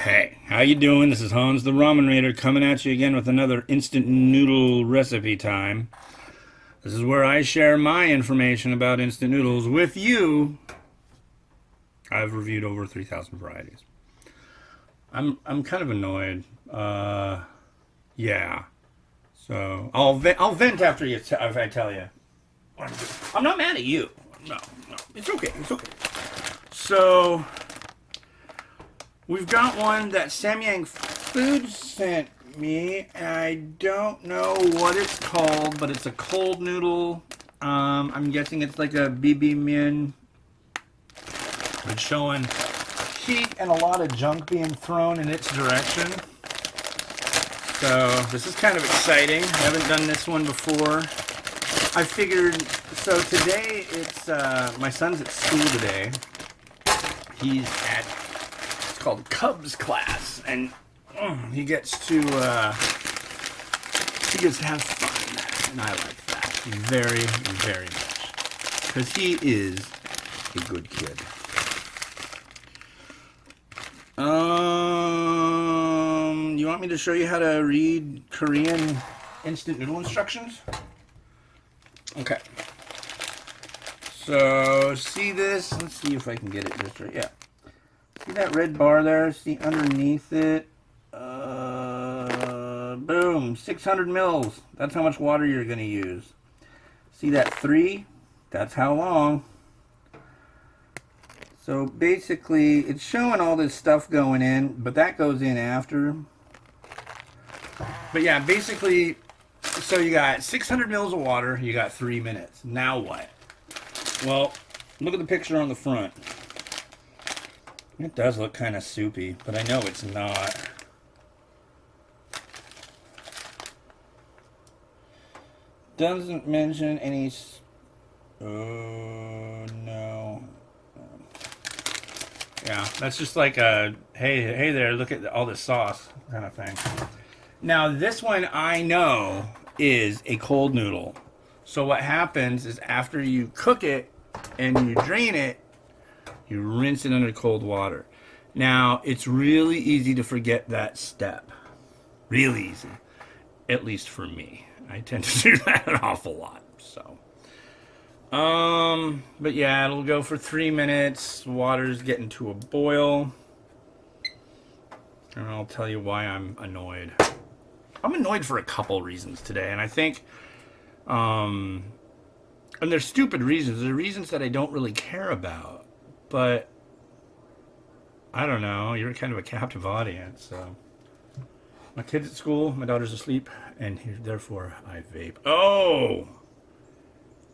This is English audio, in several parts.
Hey, how you doing? This is Hans the Ramen Rater coming at you again with another instant noodle recipe time. This is where I share my information about instant noodles with you. I've reviewed over 3,000 varieties. I'm kind of annoyed. Yeah. So I'll vent after if I tell you. I'm not mad at you. No, it's okay. It's okay. So we've got one that Samyang Foods sent me. I don't know what it's called, but it's a cold noodle. I'm guessing it's like a bibimbap. It's showing heat and a lot of junk being thrown in its direction. So this is kind of exciting. I haven't done this one before. I figured, so today it's, my son's at school today. He's at, it's called Cubs class, and he gets to have fun, and I like that very, very much, because he is a good kid. You want me to show you how to read Korean instant noodle instructions? Okay. So, see this? Let's see if I can get it just right. Yeah. See that red bar there? See underneath it? Boom. 600 mils. That's how much water you're going to use. See that 3? That's how long. So basically, it's showing all this stuff going in, but that goes in after. But yeah, basically, so you got 600 mils of water, you got 3 minutes. Now what? Well, look at the picture on the front. It does look kind of soupy, but I know it's not. Doesn't mention any... Oh, no. Yeah, that's just like a, hey there, look at all this sauce kind of thing. Now, this one I know is a cold noodle. So what happens is after you cook it and you drain it, you rinse it under cold water. Now, it's really easy to forget that step. Really easy. At least for me. I tend to do that an awful lot, so. But yeah, it'll go for 3 minutes. Water's getting to a boil. And I'll tell you why I'm annoyed. I'm annoyed for a couple reasons today, and I think, and they're stupid reasons. They're reasons that I don't really care about, but I don't know. You're kind of a captive audience, so. My kid's at school, my daughter's asleep, and therefore I vape. Oh!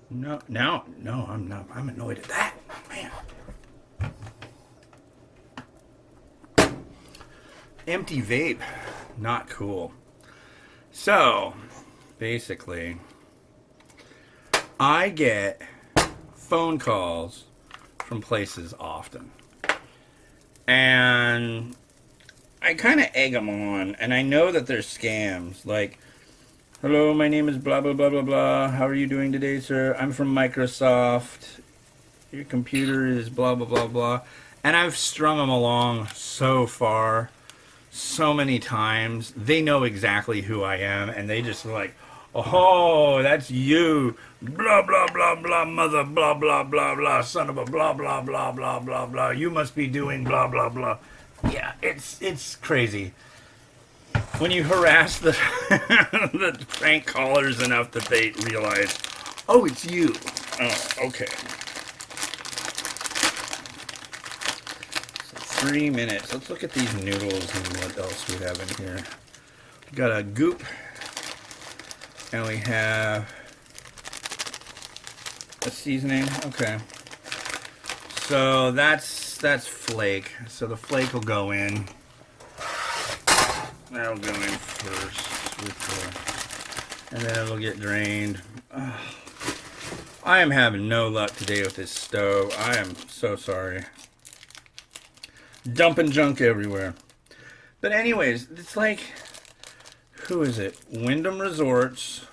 No, I'm not. I'm annoyed at that, man. Empty vape, not cool. So, basically, I get phone calls from places often, and I kind of egg them on, and I know that they're scams, like, hello, my name is blah, blah, blah, blah, blah. How are you doing today, sir? I'm from Microsoft. Your computer is blah, blah, blah, blah. And I've strung them along so far, so many times. They know exactly who I am, and they just like, oh, that's you. Blah, blah, blah, blah, mother, blah, blah, blah, blah, son of a blah, blah, blah, blah, blah, blah. You must be doing blah, blah, blah. Yeah, it's crazy. When you harass the the prank callers enough that they realize, oh, it's you. Oh, okay. So 3 minutes. Let's look at these noodles and what else we have in here. We got a goop, and we have a seasoning. Okay. So that's flake. So the flake will go in. That'll go in first, and then it'll get drained. I am having no luck today with this stove. I am so sorry. Dumping junk everywhere. But anyways, it's like, who is it? Wyndham Resorts.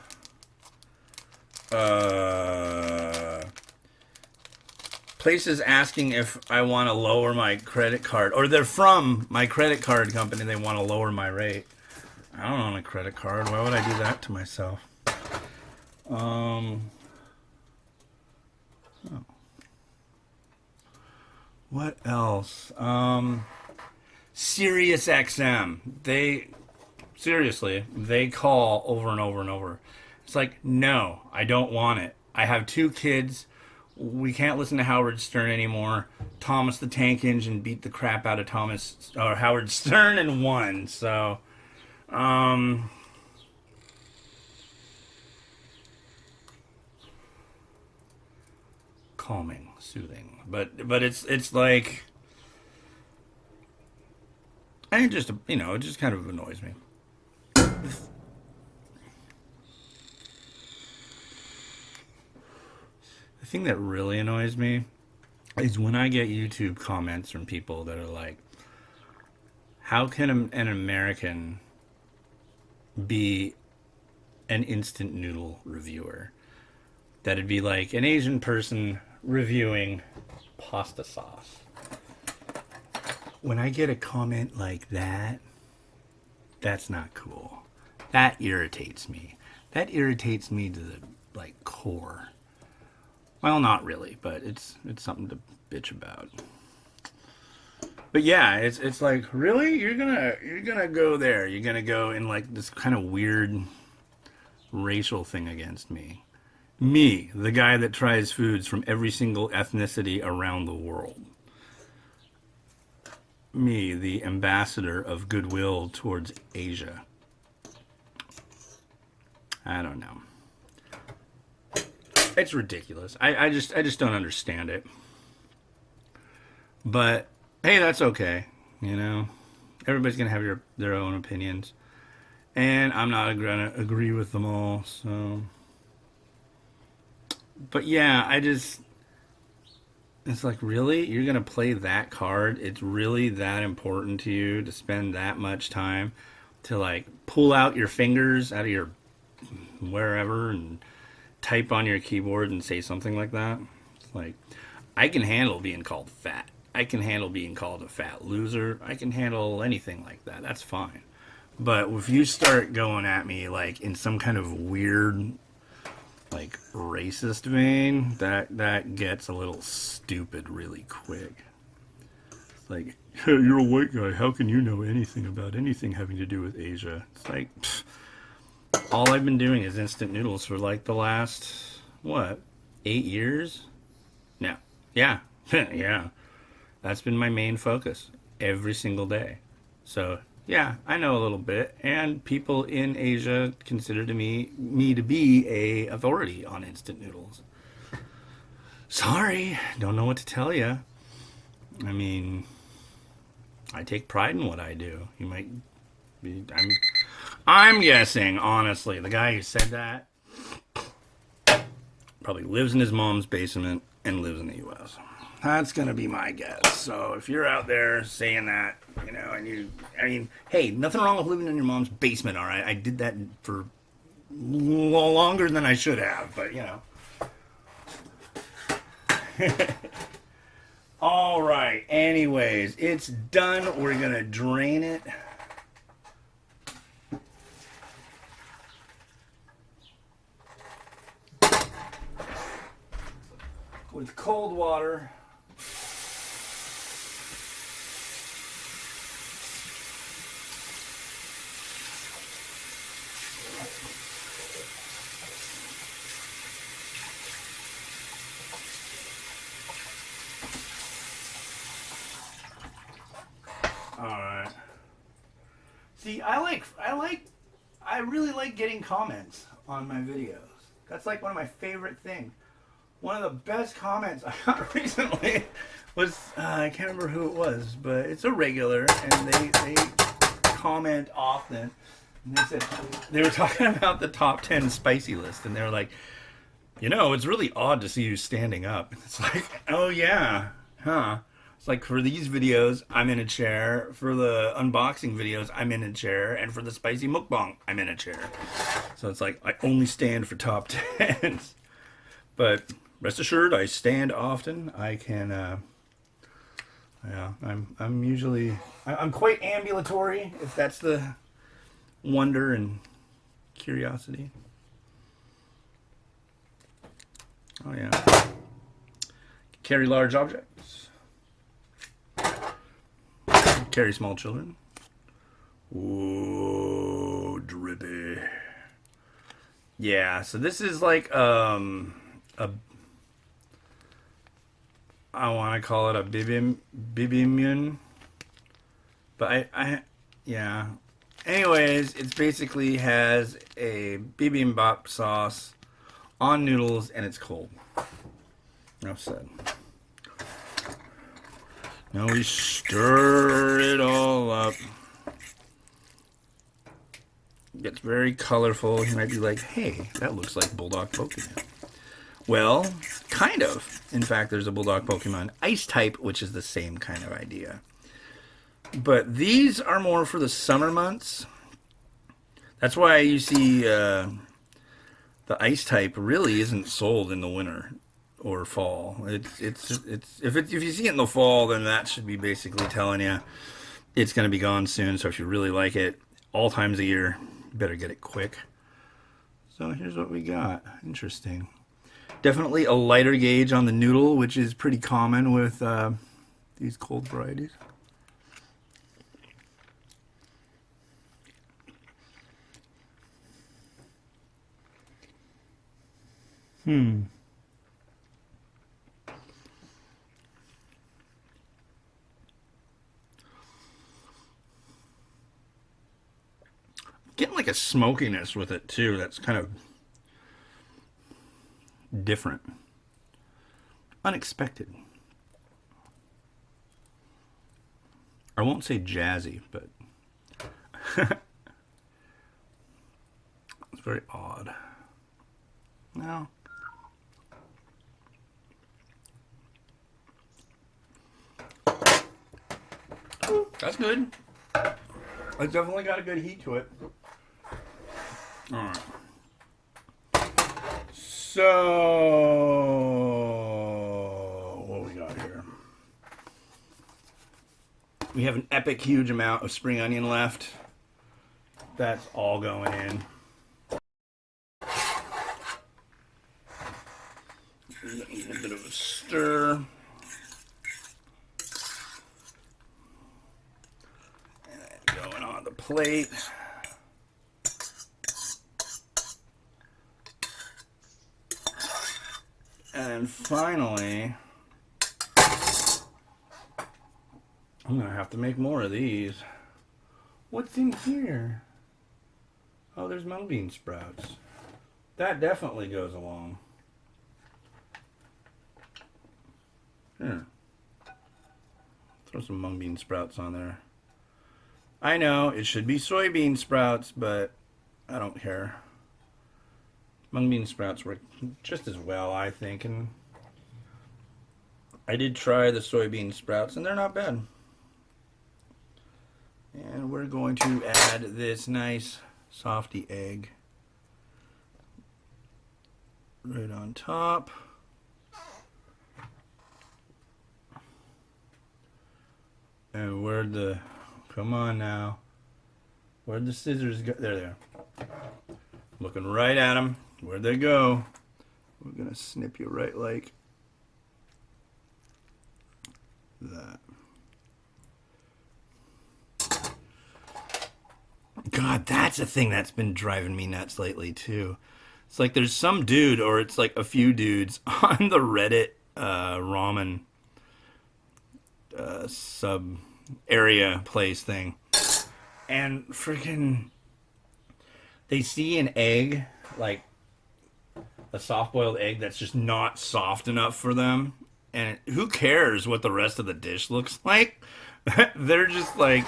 places asking if I want to lower my credit card, or they're from my credit card company. They want to lower my rate. I don't own a credit card. Why would I do that to myself? Oh. What else? Sirius XM. They call over and over and over. It's like, no, I don't want it. I have 2 kids. We can't listen to Howard Stern anymore. Thomas the Tank Engine beat the crap out of Howard Stern and won. So, calming, soothing. But it's like, I just, it just kind of annoys me. The thing that really annoys me is when I get YouTube comments from people that are like, how can an American be an instant noodle reviewer? That'd be like an Asian person reviewing pasta sauce. When I get a comment like that, that's not cool. That irritates me. That irritates me to the core. Well, not really, but it's something to bitch about. But yeah, it's like, really, you're gonna go there. You're gonna go in this kind of weird racial thing against me. Me, the guy that tries foods from every single ethnicity around the world. Me, the ambassador of goodwill towards Asia. I don't know. It's ridiculous. I just don't understand it. But hey, that's okay. Everybody's gonna have their own opinions, and I'm not gonna agree with them all. So, but yeah, it's like, really, you're gonna play that card? It's really that important to you to spend that much time to pull out your fingers out of your wherever and type on your keyboard and say something like that? It's like, I can handle being called fat. I can handle being called a fat loser. I can handle anything like that. That's fine. But if you start going at me in some kind of weird racist vein, that gets a little stupid really quick. It's like, hey, you're a white guy. How can you know anything about anything having to do with Asia? It's like, all I've been doing is instant noodles for the last, 8 years? No. Yeah. Yeah. That's been my main focus every single day. So, yeah, I know a little bit. And people in Asia consider me to be a authority on instant noodles. Sorry, don't know what to tell you. I mean, I take pride in what I do. You might be... I'm guessing, honestly, the guy who said that probably lives in his mom's basement and lives in the U.S. That's going to be my guess. So if you're out there saying that, and hey, nothing wrong with living in your mom's basement, all right? I did that for longer than I should have, but, All right, anyways, it's done. We're going to drain it. With cold water. All right. See, I really like getting comments on my videos. That's one of my favorite things. One of the best comments I got recently was, I can't remember who it was, but it's a regular, and they comment often. And they said, they were talking about the top 10 spicy list, and they were like, it's really odd to see you standing up. It's like, oh yeah, huh? It's like, for these videos, I'm in a chair. For the unboxing videos, I'm in a chair. And for the spicy mukbang, I'm in a chair. So it's like, I only stand for top 10s. But... rest assured, I stand often. I can, yeah, I'm usually, I'm quite ambulatory, if that's the wonder and curiosity. Oh yeah. Carry large objects. Carry small children. Whoa, drippy. Yeah, so this is like a, I want to call it a bibimbap, but yeah. Anyways, it basically has a bibimbap sauce on noodles, and it's cold. Enough said. Now we stir it all up. It gets very colorful. You might be like, hey, that looks like Bulldog Pokemon. Well, kind of. In fact, there's a Bulldog Pokemon Ice type, which is the same kind of idea. But these are more for the summer months. That's why you see the Ice type really isn't sold in the winter or fall. If you see it in the fall, then that should be basically telling you it's going to be gone soon. So if you really like it, all times of year, you better get it quick. So here's what we got. Interesting. Definitely a lighter gauge on the noodle, which is pretty common with these cold varieties. Getting like a smokiness with it too. That's kind of different. Unexpected. I won't say jazzy, but it's very odd. No. That's good. It's definitely got a good heat to it. Alright. So, what we got here? We have an epic huge amount of spring onion left. That's all going in. A bit of a stir. And going on the plate. And finally, I'm going to have to make more of these. What's in here? Oh, there's mung bean sprouts. That definitely goes along. Here. Throw some mung bean sprouts on there. I know, it should be soybean sprouts, but I don't care. Mung bean sprouts work just as well, I think, and I did try the soybean sprouts, and they're not bad. And we're going to add this nice softy egg right on top. And where'd the, come on now, where'd the scissors go? There they are. Looking right at them. Where'd they go? We're gonna snip you right like that. God, that's a thing that's been driving me nuts lately too. It's like there's some dude, or it's like a few dudes on the Reddit ramen sub area place thing, and freaking they see an egg, like a soft-boiled egg that's just not soft enough for them, and who cares what the rest of the dish looks like? They're just like,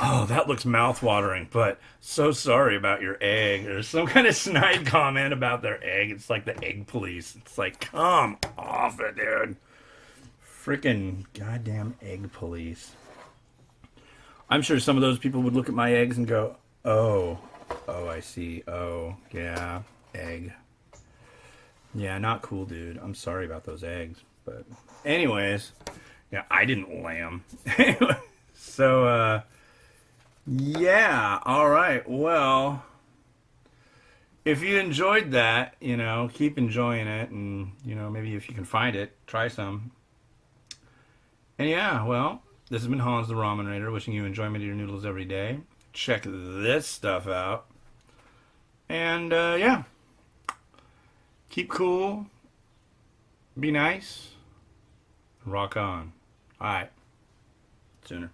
oh, that looks mouth-watering, but so sorry about your egg. There's some kind of snide comment about their egg. It's like the egg police. It's like, come off it, dude. Freaking goddamn egg police. I'm sure some of those people would look at my eggs and go, oh, I see. Oh, yeah, egg. Yeah, not cool, dude. I'm sorry about those eggs. But anyways, yeah, I didn't lay 'em. Anyway, so yeah, all right. Well, if you enjoyed that, keep enjoying it, and maybe if you can find it, try some. And yeah, well, this has been Hans the Ramen Rater, wishing you enjoyment of your noodles every day. Check this stuff out, and yeah, keep cool, be nice, rock on. All right, sooner.